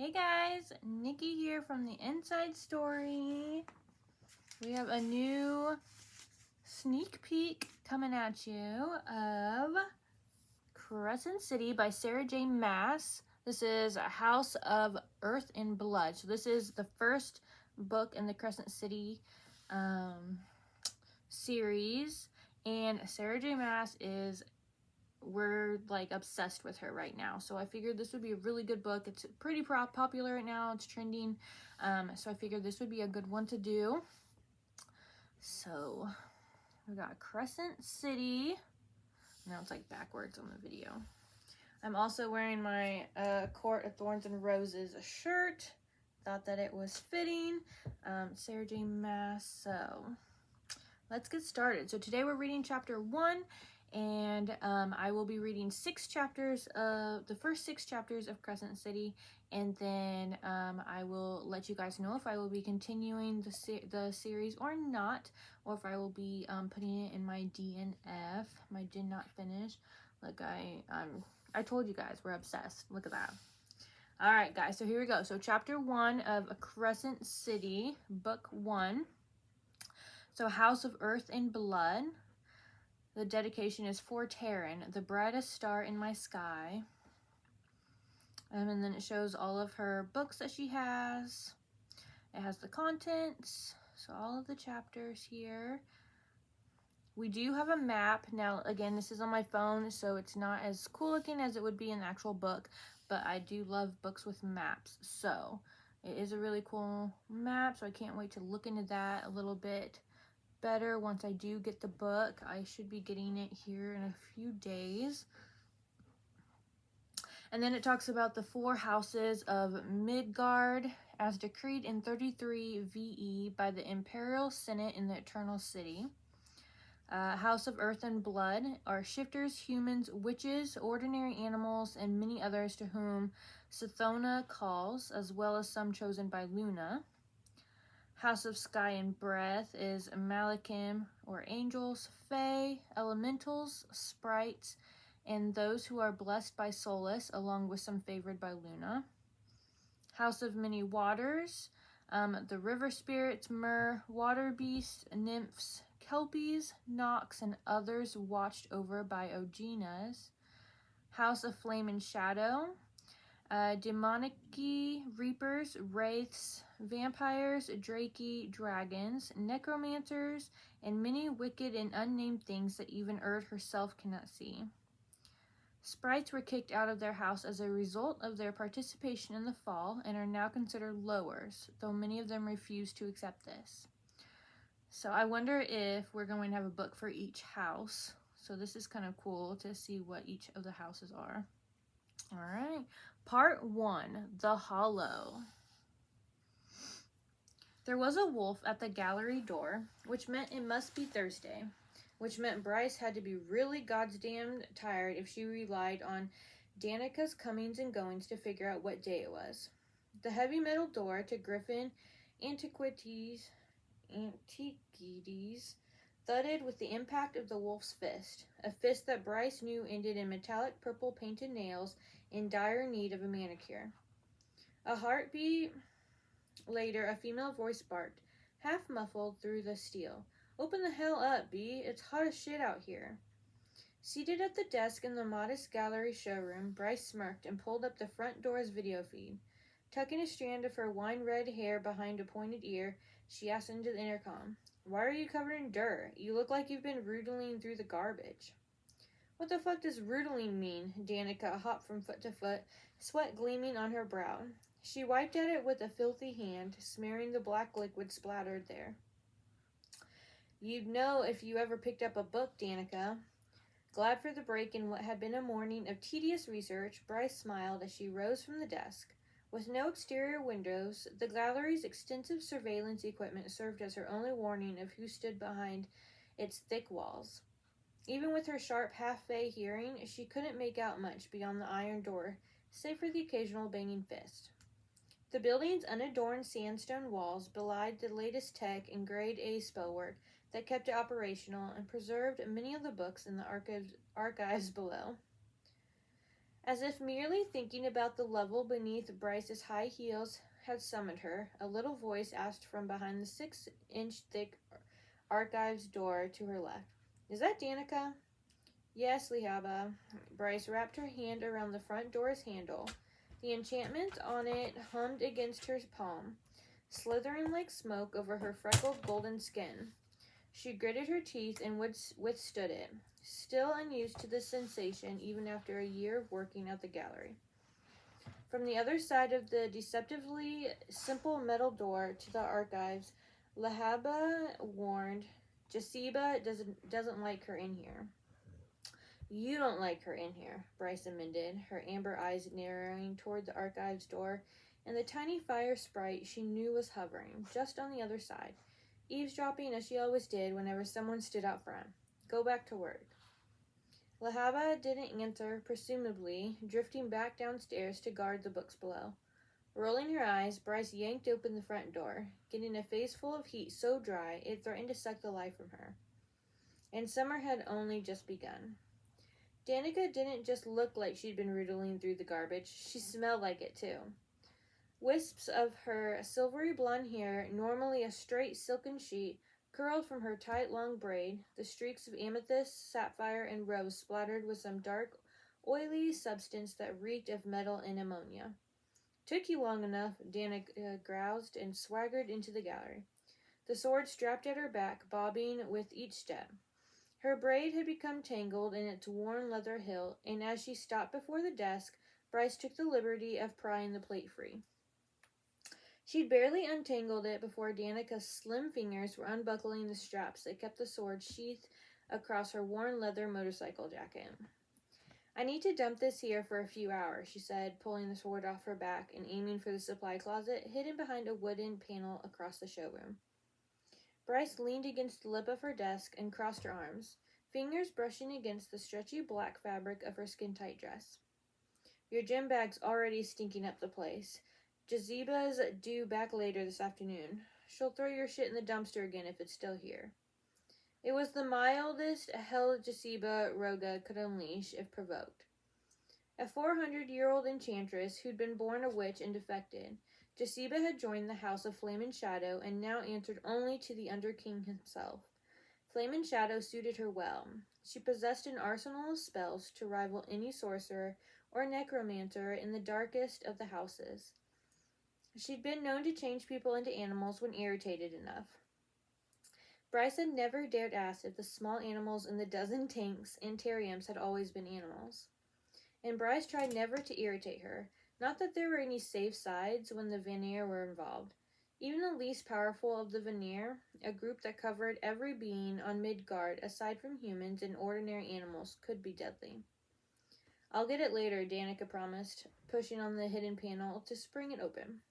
Hey guys, Nikki here from the Inside Story. We have a new sneak peek coming at you of Crescent City by Sarah J. Maas. This is a House of Earth and Blood. So this is the first book in the Crescent City series, and Sarah J. Maas we're like obsessed with her right now, so I figured this would be a really good book. It's pretty popular right now, it's trending, so I figured this would be a good one to do. So we got Crescent City. Now it's like backwards on the video. I'm also wearing my Court of Thorns and Roses shirt. Thought that it was fitting. Sarah J. Maas. So let's get started. So today we're reading chapter 1, and I will be reading the first 6 chapters of Crescent City, and then I will let you guys know if I will be continuing the series or not, or if I will be putting it in my DNF, my did not finish. Like I told you guys, we're obsessed. Look at that. All right, guys, so here we go. So chapter 1 of Crescent City, book 1. So House of Earth and Blood. The dedication is for Taryn, the brightest star in my sky. And then it shows all of her books that she has. It has the contents, so all of the chapters here. We do have a map. Now, again, this is on my phone, so it's not as cool looking as it would be in the actual book, but I do love books with maps. So it is a really cool map, so I can't wait to look into that a little bit better once I do get the book. I should be getting it here in a few days. And then it talks about the 4 houses of Midgard as decreed in 33 VE by the Imperial Senate in the Eternal City. House of Earth and Blood are shifters, humans, witches, ordinary animals, and many others to whom Sithona calls, as well as some chosen by Luna. House of Sky and Breath is Malachim, or angels, fae, elementals, sprites, and those who are blessed by Solus, along with some favored by Luna. House of Many Waters, the river spirits, myrrh, water beasts, nymphs, kelpies, nox, and others watched over by Oginas. House of Flame and Shadow, demonici, reapers, wraiths, vampires, draki, dragons, necromancers, and many wicked and unnamed things that even Earth herself cannot see. Sprites were kicked out of their house as a result of their participation in the fall and are now considered lowers, though many of them refuse to accept this. So I wonder if we're going to have a book for each house. So this is kind of cool to see what each of the houses are. All right. Part 1, The Hollow. There was a wolf at the gallery door, which meant it must be Thursday, which meant Bryce had to be really goddamned tired if she relied on Danica's comings and goings to figure out what day it was. The heavy metal door to Griffin Antiquities thudded with the impact of the wolf's fist, a fist that Bryce knew ended in metallic purple painted nails in dire need of a manicure. A heartbeat later, a female voice barked, half muffled through the steel. "Open the hell up, B. It's hot as shit out here." Seated at the desk in the modest gallery showroom, Bryce smirked and pulled up the front door's video feed. Tucking a strand of her wine-red hair behind a pointed ear, she asked into the intercom, "Why are you covered in dirt? You look like you've been roodling through the garbage." "What the fuck does roodling mean?" Danica hopped from foot to foot, sweat gleaming on her brow. She wiped at it with a filthy hand, smearing the black liquid splattered there. "You'd know if you ever picked up a book, Danica." Glad for the break in what had been a morning of tedious research, Bryce smiled as she rose from the desk. With no exterior windows, the gallery's extensive surveillance equipment served as her only warning of who stood behind its thick walls. Even with her sharp half-fae hearing, she couldn't make out much beyond the iron door, save for the occasional banging fist. The building's unadorned sandstone walls belied the latest tech and grade A spellwork that kept it operational and preserved many of the books in the archives below. As if merely thinking about the level beneath Bryce's high heels had summoned her, a little voice asked from behind the 6-inch thick archives door to her left. "Is that Danica?" "Yes, Lihaba." Bryce wrapped her hand around the front door's handle. The enchantment on it hummed against her palm, slithering like smoke over her freckled golden skin. She gritted her teeth and withstood it, still unused to the sensation even after a year of working at the gallery. From the other side of the deceptively simple metal door to the archives, Lahaba warned, "Jasiba doesn't like her in here." "You don't like her in here," Bryce amended, her amber eyes narrowing toward the archives door and the tiny fire sprite she knew was hovering, just on the other side, eavesdropping as she always did whenever someone stood out front. "Go back to work." Lahaba didn't answer, presumably drifting back downstairs to guard the books below. Rolling her eyes, Bryce yanked open the front door, getting a face full of heat so dry it threatened to suck the life from her. And summer had only just begun. Danica didn't just look like she'd been riddling through the garbage, she smelled like it too. Wisps of her silvery blonde hair, normally a straight silken sheet, curled from her tight long braid, the streaks of amethyst, sapphire, and rose splattered with some dark, oily substance that reeked of metal and ammonia. "Took you long enough," Danica groused and swaggered into the gallery, the sword strapped at her back, bobbing with each step. Her braid had become tangled in its worn leather hilt, and as she stopped before the desk, Bryce took the liberty of prying the plate free. She'd barely untangled it before Danica's slim fingers were unbuckling the straps that kept the sword sheathed across her worn leather motorcycle jacket. "I need to dump this here for a few hours," she said, pulling the sword off her back and aiming for the supply closet hidden behind a wooden panel across the showroom. Bryce leaned against the lip of her desk and crossed her arms, fingers brushing against the stretchy black fabric of her skin-tight dress. "Your gym bag's already stinking up the place. Jaziba's due back later this afternoon. She'll throw your shit in the dumpster again if it's still here." It was the mildest hell Jaziba Roga could unleash if provoked. A 400-year-old enchantress who'd been born a witch and defected, Jaziba had joined the House of Flame and Shadow and now answered only to the Underking himself. Flame and Shadow suited her well. She possessed an arsenal of spells to rival any sorcerer or necromancer in the darkest of the houses. She'd been known to change people into animals when irritated enough. Bryce had never dared ask if the small animals in the dozen tanks and terrariums had always been animals. And Bryce tried never to irritate her, not that there were any safe sides when the Vanir were involved. Even the least powerful of the Vanir, a group that covered every being on Midgard aside from humans and ordinary animals, could be deadly. "I'll get it later," Danica promised, pushing on the hidden panel to spring it open.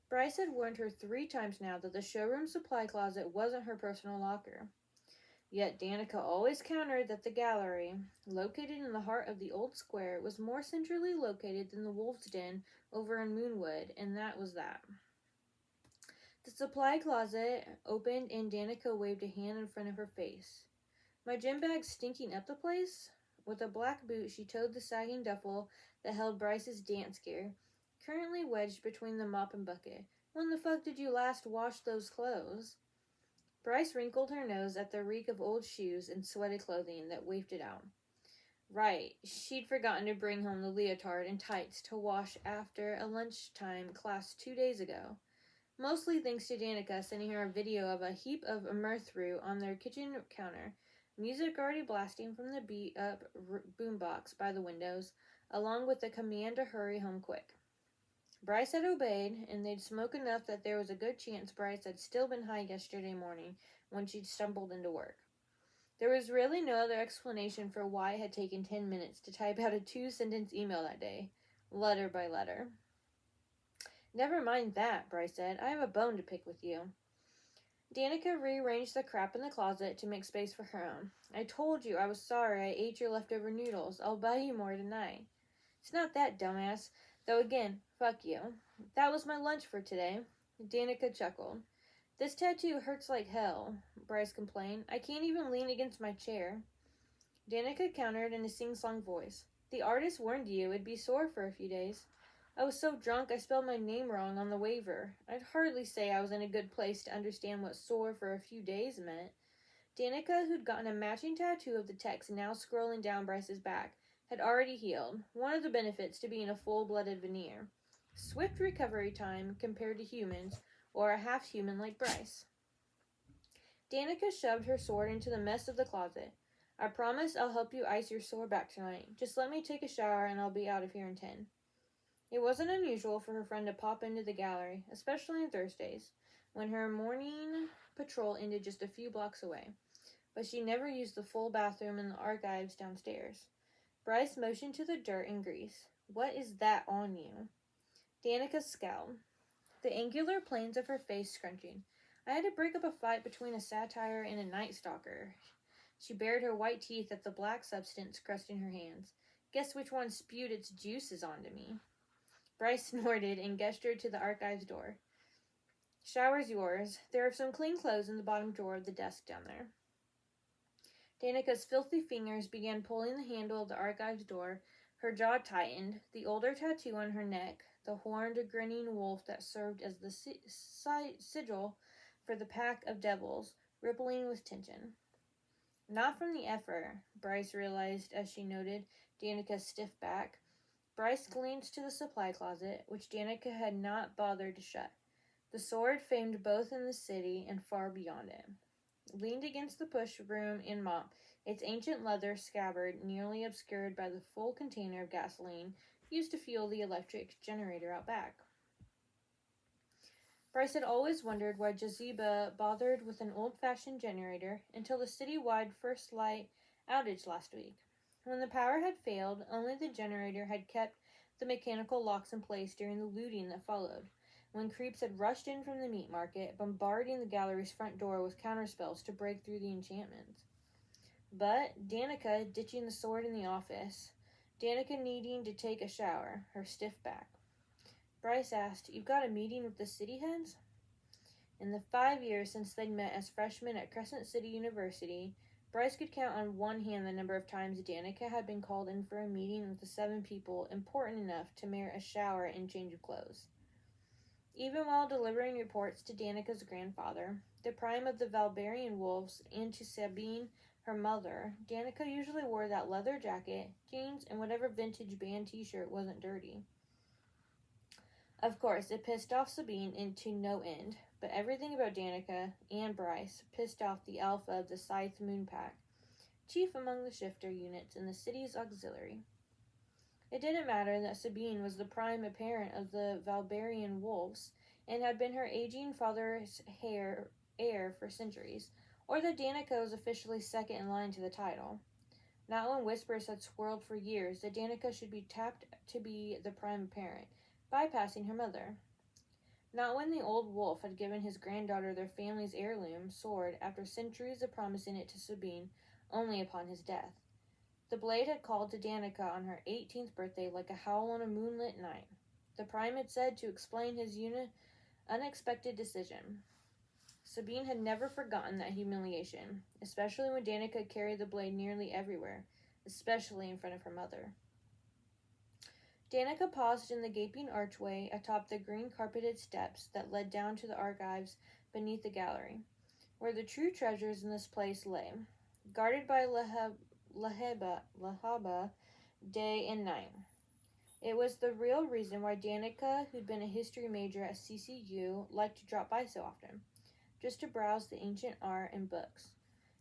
Bryce had warned her 3 times now that the showroom supply closet wasn't her personal locker. Yet Danica always countered that the gallery, located in the heart of the old square, was more centrally located than the Wolf's Den over in Moonwood, and that was that. The supply closet opened and Danica waved a hand in front of her face. "My gym bag's stinking up the place?" With a black boot, she towed the sagging duffel that held Bryce's dance gear, currently wedged between the mop and bucket. "When the fuck did you last wash those clothes?" Bryce wrinkled her nose at the reek of old shoes and sweated clothing that wafted out. Right, she'd forgotten to bring home the leotard and tights to wash after a lunchtime class 2 days ago. Mostly thanks to Danica sending her a video of a heap of mirthroot on their kitchen counter, music already blasting from the beat-up boombox by the windows, along with the command to hurry home quick. Bryce had obeyed, and they'd smoked enough that there was a good chance Bryce had still been high yesterday morning when she'd stumbled into work. There was really no other explanation for why it had taken 10 minutes to type out a 2-sentence email that day, letter by letter. "Never mind that," Bryce said. "I have a bone to pick with you." Danica rearranged the crap in the closet to make space for her own. "I told you I was sorry I ate your leftover noodles. I'll buy you more tonight." "It's not that, dumbass. Though again, fuck you. That was my lunch for today." Danica chuckled. "This tattoo hurts like hell," Bryce complained. "I can't even lean against my chair." Danica countered in a sing-song voice. The artist warned you it'd be sore for a few days. I was so drunk I spelled my name wrong on the waiver. I'd hardly say I was in a good place to understand what sore for a few days meant. Danica, who'd gotten a matching tattoo of the text now scrolling down Bryce's back, had already healed, one of the benefits to being a full-blooded veneer. Swift recovery time compared to humans, or a half-human like Bryce. Danica shoved her sword into the mess of the closet. I promise I'll help you ice your sore back tonight. Just let me take a shower and I'll be out of here in 10. It wasn't unusual for her friend to pop into the gallery, especially on Thursdays, when her morning patrol ended just a few blocks away. But she never used the full bathroom in the archives downstairs. Bryce motioned to the dirt and grease. What is that on you? Danica scowled, the angular planes of her face scrunching. I had to break up a fight between a satyr and a night stalker. She bared her white teeth at the black substance crusting her hands. Guess which one spewed its juices onto me? Bryce snorted and gestured to the archives door. Shower's yours. There are some clean clothes in the bottom drawer of the desk down there. Danica's filthy fingers began pulling the handle of the archives door. Her jaw tightened, the older tattoo on her neck, the horned, grinning wolf that served as the sigil for the pack of devils, rippling with tension. Not from the effort, Bryce realized as she noted Danica's stiff back. Bryce glanced to the supply closet, which Danica had not bothered to shut. The sword famed both in the city and far beyond it. Leaned against the push broom and mop, its ancient leather scabbard nearly obscured by the full container of gasoline used to fuel the electric generator out back. Bryce had always wondered why Jaziba bothered with an old-fashioned generator until the city-wide first light outage last week. When the power had failed, only the generator had kept the mechanical locks in place during the looting that followed, when creeps had rushed in from the meat market, bombarding the gallery's front door with counterspells to break through the enchantments. But Danica ditching the sword in the office, Danica needing to take a shower, her stiff back. Bryce asked, "You've got a meeting with the city heads?" In the 5 years since they'd met as freshmen at Crescent City University, Bryce could count on one hand the number of times Danica had been called in for a meeting with the 7 people important enough to merit a shower and change of clothes. Even while delivering reports to Danica's grandfather, the prime of the Valbarian wolves, and to Sabine, her mother, Danica usually wore that leather jacket, jeans, and whatever vintage band t-shirt wasn't dirty. Of course, it pissed off Sabine into no end, but everything about Danica and Bryce pissed off the alpha of the Scythe Moonpack, chief among the shifter units in the city's auxiliary. It didn't matter that Sabine was the prime apparent of the Valbarian wolves and had been her aging father's heir for centuries, or that Danica was officially second in line to the title. Not when whispers had swirled for years that Danica should be tapped to be the prime apparent, bypassing her mother. Not when the old wolf had given his granddaughter their family's heirloom sword after centuries of promising it to Sabine only upon his death. The blade had called to Danica on her 18th birthday like a howl on a moonlit night. The prime had said to explain his unexpected decision. Sabine had never forgotten that humiliation, especially when Danica carried the blade nearly everywhere, especially in front of her mother. Danica paused in the gaping archway atop the green-carpeted steps that led down to the archives beneath the gallery, where the true treasures in this place lay, guarded by Lahaba day and night. It was the real reason why Danica, who'd been a history major at CCU, liked to drop by so often, just to browse the ancient art and books,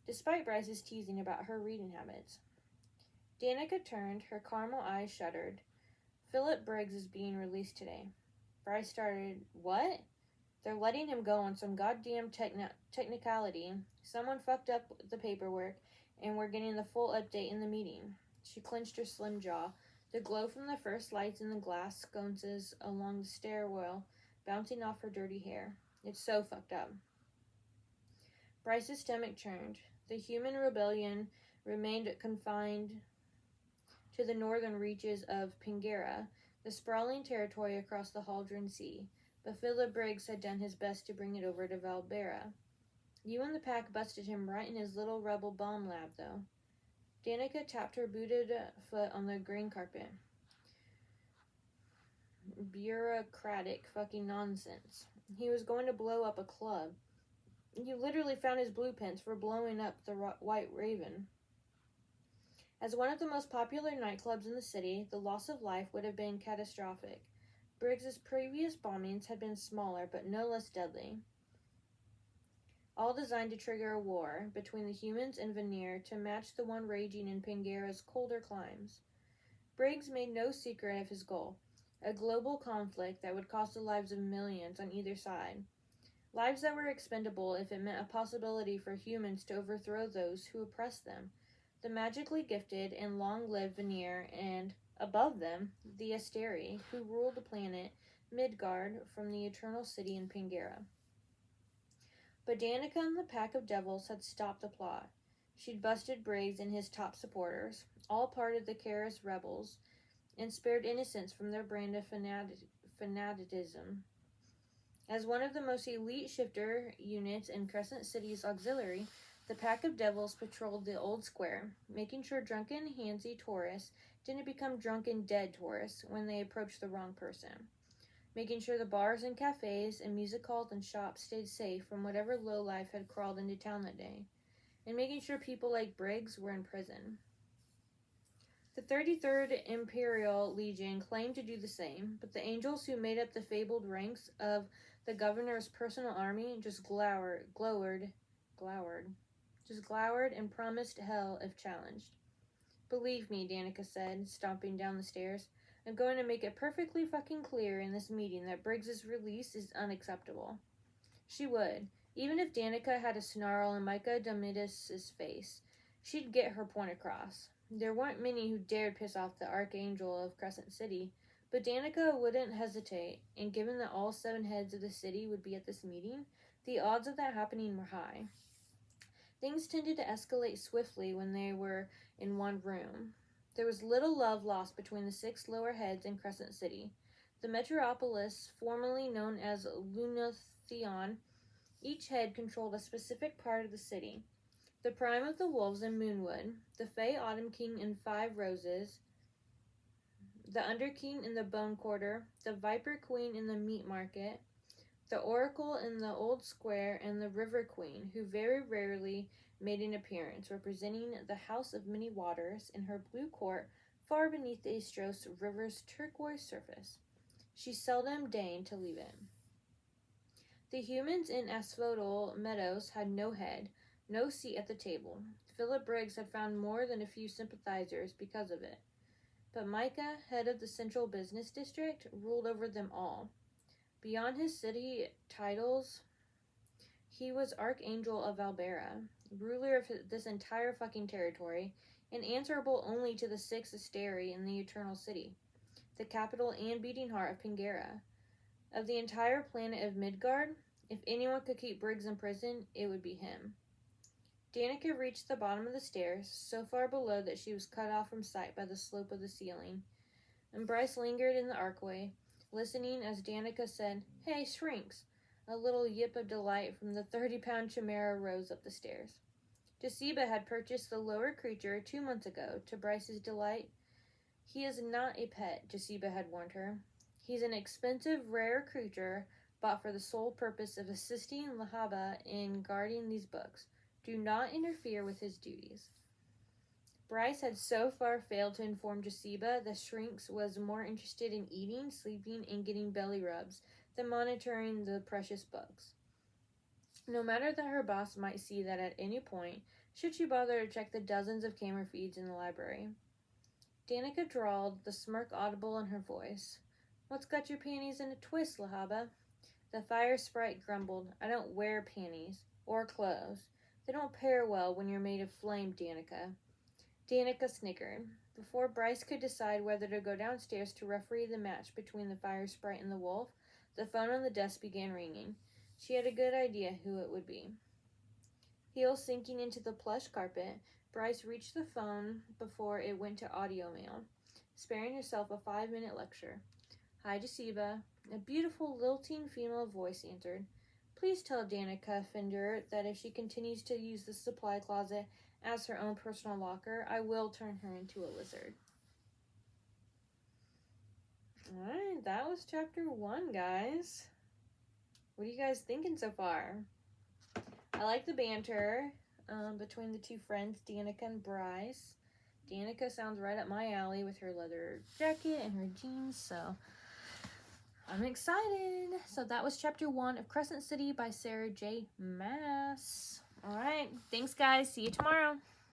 despite Bryce's teasing about her reading habits. Danica turned, her caramel eyes shuddered. Philip Briggs is being released today. Bryce started, "What?" "They're letting him go on some goddamn technicality. Someone fucked up the paperwork, and we're getting the full update in the meeting." She clenched her slim jaw, the glow from the first lights in the glass sconces along the stairwell bouncing off her dirty hair. "It's so fucked up." Bryce's stomach churned. The human rebellion remained confined to the northern reaches of Pingera, the sprawling territory across the Haldron Sea, but Philip Briggs had done his best to bring it over to Valbera. You and the pack busted him right in his little rebel bomb lab, though. Danica tapped her booted foot on the green carpet. Bureaucratic fucking nonsense. He was going to blow up a club. You literally found his blueprints for blowing up the White Raven. As one of the most popular nightclubs in the city, the loss of life would have been catastrophic. Briggs's previous bombings had been smaller, but no less deadly. All designed to trigger a war between the humans and Veneer to match the one raging in Pangera's colder climes. Briggs made no secret of his goal, a global conflict that would cost the lives of millions on either side. Lives that were expendable if it meant a possibility for humans to overthrow those who oppressed them, the magically gifted and long-lived Veneer, and, above them, the Asteri, who ruled the planet Midgard from the Eternal City in Pangera. But Danica and the pack of devils had stopped the plot. She'd busted Briggs and his top supporters, all part of the Karis rebels, and spared innocents from their brand of fanaticism. As one of the most elite shifter units in Crescent City's auxiliary, the pack of devils patrolled the old square, making sure drunken, handsy tourists didn't become drunken, dead tourists when they approached the wrong person. Making sure the bars and cafes and music halls and shops stayed safe from whatever lowlife had crawled into town that day. And making sure people like Briggs were in prison. The 33rd Imperial Legion claimed to do the same, but the angels who made up the fabled ranks of the governor's personal army just glowered and promised hell if challenged. Believe me, Danica said, stomping down the stairs. I'm going to make it perfectly fucking clear in this meeting that Briggs's release is unacceptable. She would, even if Danica had a snarl on Micah Domitis' face. She'd get her point across. There weren't many who dared piss off the Archangel of Crescent City, but Danica wouldn't hesitate, and given that all 7 heads of the city would be at this meeting, the odds of that happening were high. Things tended to escalate swiftly when they were in one room. There was little love lost between the 6 lower heads in Crescent City. The metropolis, formerly known as Lunatheon, each head controlled a specific part of the city. The Prime of the Wolves in Moonwood, the Fey Autumn King in 5 Roses, the Under King in the Bone Quarter, the Viper Queen in the Meat Market, the Oracle in the Old Square, and the River Queen, who very rarely made an appearance, representing the House of Many Waters in her blue court far beneath the Astros River's turquoise surface. She seldom deigned to leave it. The humans in Asphodel Meadows had no head, no seat at the table. Philip Briggs had found more than a few sympathizers because of it. But Micah, head of the Central Business District, ruled over them all. Beyond his city titles, he was Archangel of Valbera, ruler of this entire fucking territory, and answerable only to the 6 Asteri in the Eternal City, the capital and beating heart of Pangera. Of the entire planet of Midgard, if anyone could keep Briggs in prison, it would be him. Danica reached the bottom of the stairs, so far below that she was cut off from sight by the slope of the ceiling, and Bryce lingered in the archway, listening as Danica said, "Hey, shrinks!" A little yip of delight from the 30-pound chimera rose up the stairs. Jasiba had purchased the lower creature 2 months ago, to Bryce's delight. He is not a pet, Jasiba had warned her. He's an expensive, rare creature bought for the sole purpose of assisting Lahaba in guarding these books. Do not interfere with his duties. Bryce had so far failed to inform Jasiba that Shrinks was more interested in eating, sleeping, and getting belly rubs than monitoring the precious books. No matter that her boss might see that at any point, should she bother to check the dozens of camera feeds in the library. Danica drawled, the smirk audible in her voice. "What's got your panties in a twist, Lahaba?" The fire sprite grumbled. "I don't wear panties. Or clothes. They don't pair well when you're made of flame, Danica." Danica snickered. Before Bryce could decide whether to go downstairs to referee the match between the fire sprite and the wolf, the phone on the desk began ringing. She had a good idea who it would be. Heels sinking into the plush carpet, Bryce reached the phone before it went to audio mail, sparing herself a 5-minute lecture. "Hi, Jasiba." A beautiful, lilting female voice answered. "Please tell Danica Fender that if she continues to use the supply closet as her own personal locker, I will turn her into a lizard. Alright, that was chapter 1, guys. What are you guys thinking so far? I like the banter between the two friends, Danica and Bryce. Danica sounds right up my alley with her leather jacket and her jeans, so I'm excited. So that was chapter 1 of Crescent City by Sarah J. Maas. Alright, thanks guys. See you tomorrow.